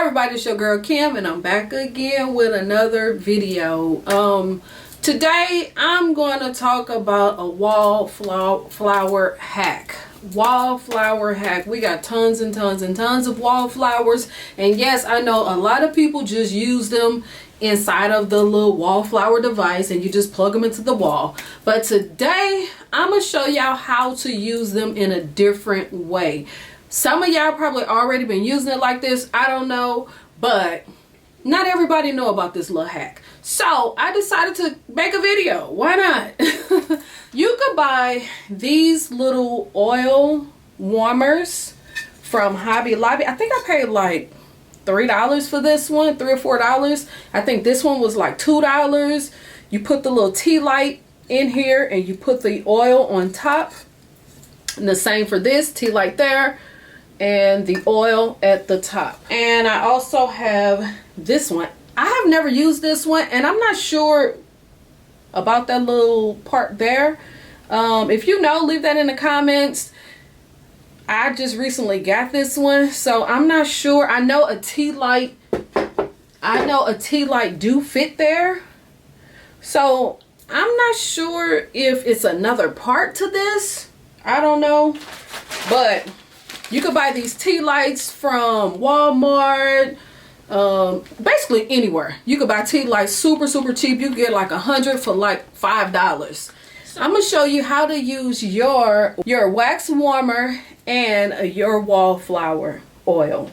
Hi everybody, it's your girl Kim and I'm back again with another video. Today I'm going to talk about a wallflower hack. Wallflower hack. We got tons and tons and tons of wallflowers, and yes, I know a lot of people just use them inside of the little wallflower device and you just plug them into the wall. But today I'm gonna show y'all how to use them in a different way. Some of y'all probably already been using it like this, I don't know, but not everybody know about this little hack. So I decided to make a video. Why not? You could buy these little oil warmers from Hobby Lobby. I think I paid like $3 for this one, $3 or $4. I think this one was like $2. You put the little tea light in here and you put the oil on top. And the same for this, tea light there and the oil at the top. And I also have this one. I have never used this one and I'm not sure about that little part there. If you know, leave that in the comments. I just recently got this one, so I'm not sure. I know a tea light do fit there, so I'm not sure if it's another part to this. I don't know, but you could buy these tea lights from Walmart, basically anywhere. You could buy tea lights super cheap. You can get like 100 for like $5. I'm gonna show you how to use your wax warmer and your wallflower oil.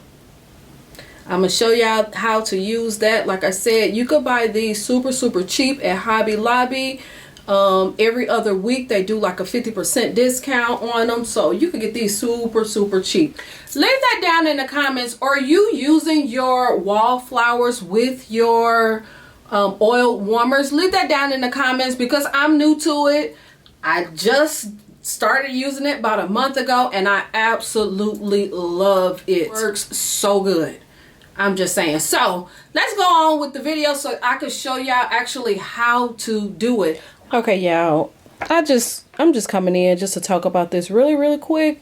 I'm gonna show y'all how to use that. Like I said, you could buy these super cheap at Hobby Lobby. Every other week they do like a 50% discount on them, so you can get these super cheap. Leave that down in the comments. Are you using your wallflowers with your oil warmers? Leave that down in the comments because I'm new to it. I just started using it about a month ago and I absolutely love it. It works so good. I'm just saying. So let's go on with the video so I can show y'all actually how to do it. Okay, y'all, I'm just coming in just to talk about this really quick.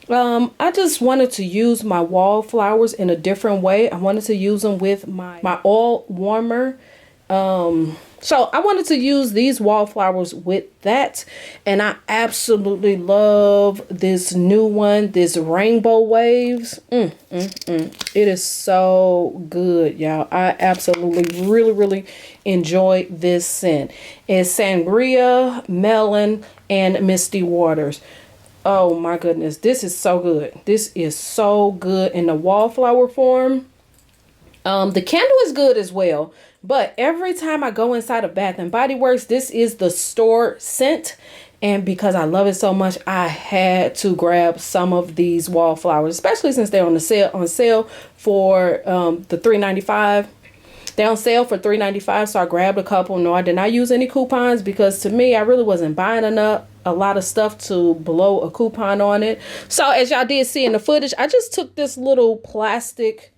I just wanted to use my wallflowers in a different way. I wanted to use them with my oil warmer. So I wanted to use these wallflowers with that, and I absolutely love this new one, this Rainbow Waves. It is so good, y'all. I absolutely really enjoy this scent. It's sangria, melon, and misty waters. Oh my goodness, this is so good. This is so good in the wallflower form. The candle is good as well, but every time I go inside of Bath and Body Works, this is the store scent, and because I love it so much, I had to grab some of these wallflowers, especially since they're on sale for the $3.95. They're on sale for $3.95, so I grabbed a couple. No, I did not use any coupons because to me, I really wasn't buying a lot of stuff to blow a coupon on it. So as y'all did see in the footage, I just took this little plastic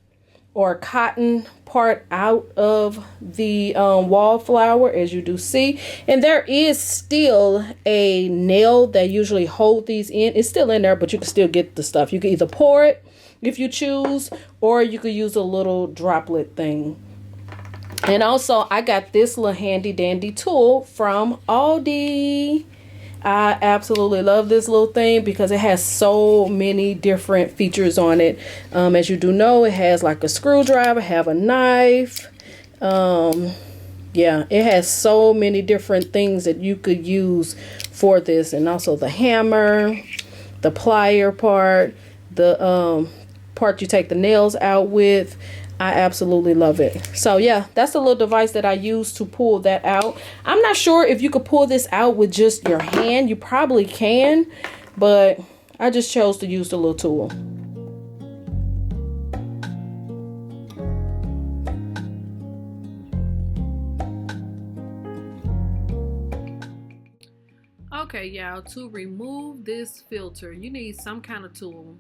or cotton part out of the wallflower, as you do see, and there is still a nail that usually hold these in. It's still in there, but you can still get the stuff. You can either pour it if you choose, or you could use a little droplet thing. And also I got this little handy dandy tool from Aldi. I absolutely love this little thing because it has so many different features on it. As you do know, it has like a screwdriver, have a knife. Yeah, it has so many different things that you could use for this, and also the hammer, the plier part, the part you take the nails out with. I absolutely love it. So yeah, that's the little device that I use to pull that out. I'm not sure if you could pull this out with just your hand. You probably can, but I just chose to use the little tool. Okay, y'all, to remove this filter, you need some kind of tool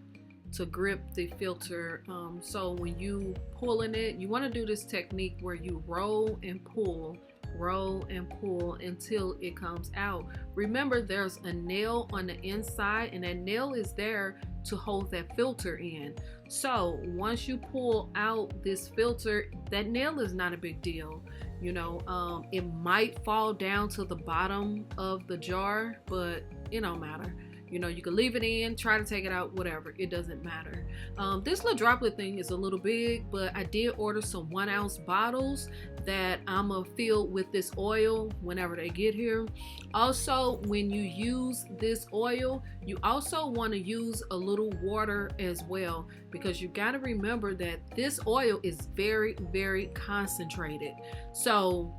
to grip the filter. So when you pulling it, you want to do this technique where you roll and pull roll and pull until it comes out. Remember, there's a nail on the inside, and that nail is there to hold that filter in. So once you pull out this filter, that nail is not a big deal. You know, it might fall down to the bottom of the jar, but it don't matter. You know, you can leave it in, try to take it out, whatever, it doesn't matter. This little droplet thing is a little big, but I did order some 1 ounce bottles that I'm gonna fill with this oil whenever they get here. Also, when you use this oil, you also want to use a little water as well, because you got to remember that this oil is very, very concentrated. So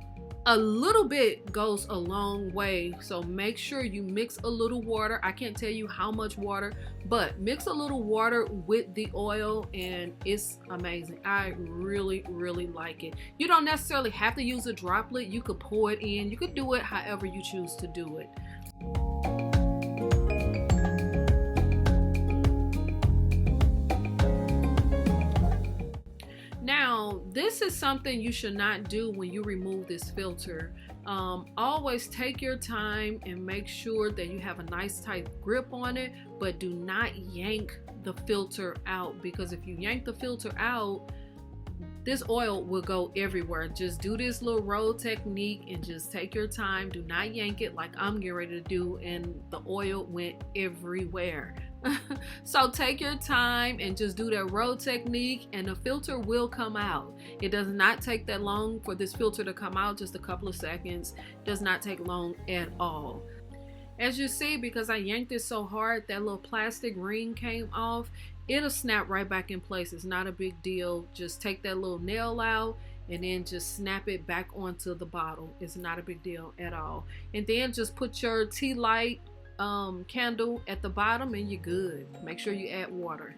a little bit goes a long way, so make sure you mix a little water. I can't tell you how much water, but mix a little water with the oil and it's amazing. I really, really like it. You don't necessarily have to use a droplet. You could pour it in. You could do it however you choose to do it. Now, this is something you should not do when you remove this filter. Always take your time and make sure that you have a nice tight grip on it, but do not yank the filter out, because if you yank the filter out, this oil will go everywhere. Just do this little roll technique and just take your time. Do not yank it like I'm getting ready to do, and the oil went everywhere. So take your time and just do that roll technique and the filter will come out. It does not take that long for this filter to come out, just a couple of seconds. It does not take long at all. As you see, because I yanked it so hard, that little plastic ring came off. It'll snap right back in place. It's not a big deal. Just take that little nail out and then just snap it back onto the bottle. It's not a big deal at all. And then just put your tea light candle at the bottom and you're good. Make sure you add water.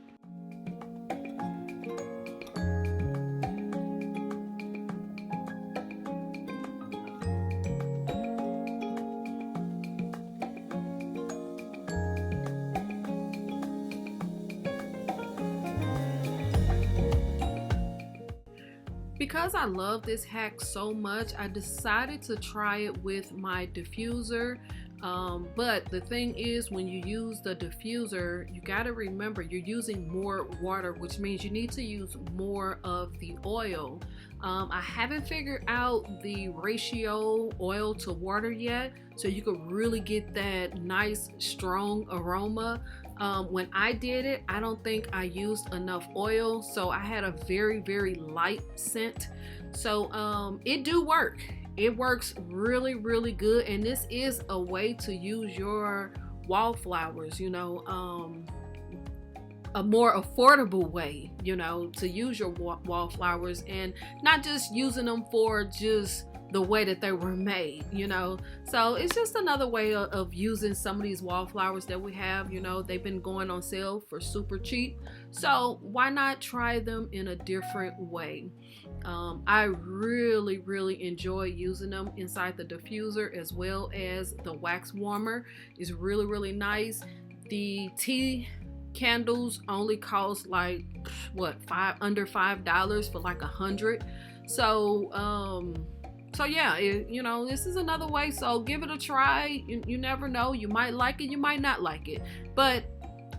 Because I love this hack so much, I decided to try it with my diffuser. But the thing is, when you use the diffuser, you got to remember you're using more water, which means you need to use more of the oil. I haven't figured out the ratio oil to water yet, so you could really get that nice strong aroma. When I did it, I don't think I used enough oil, so I had a very, very light scent. So it do work. It works really, really good, and this is a way to use your wallflowers, you know, a more affordable way, you know, to use your wallflowers, and not just using them for just the way that they were made, you know. So it's just another way of using some of these wallflowers that we have. You know, they've been going on sale for super cheap, so why not try them in a different way? I really, really enjoy using them inside the diffuser, as well as the wax warmer is really, really nice. The tea candles only cost like what, under $5 for like 100. So yeah, you know, this is another way, so give it a try. You never know, you might like it, you might not like it, but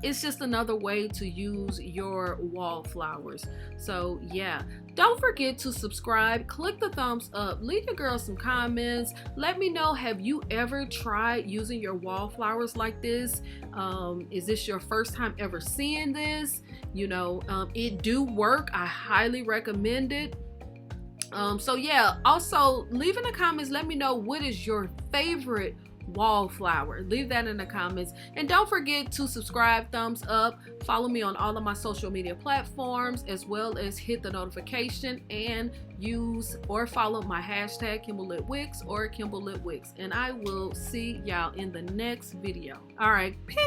it's just another way to use your wallflowers. So yeah, don't forget to subscribe, click the thumbs up, leave your girl some comments. Let me know, have you ever tried using your wallflowers like this? Is this your first time ever seeing this? You know, it do work. I highly recommend it. So yeah, also leave in the comments, let me know what is your favorite wallflower. Leave that in the comments, and don't forget to subscribe, thumbs up, follow me on all of my social media platforms, as well as hit the notification and use or follow my hashtag KimbleLitWicks or KimbleLitWicks, and I will see y'all in the next video. All right, peace.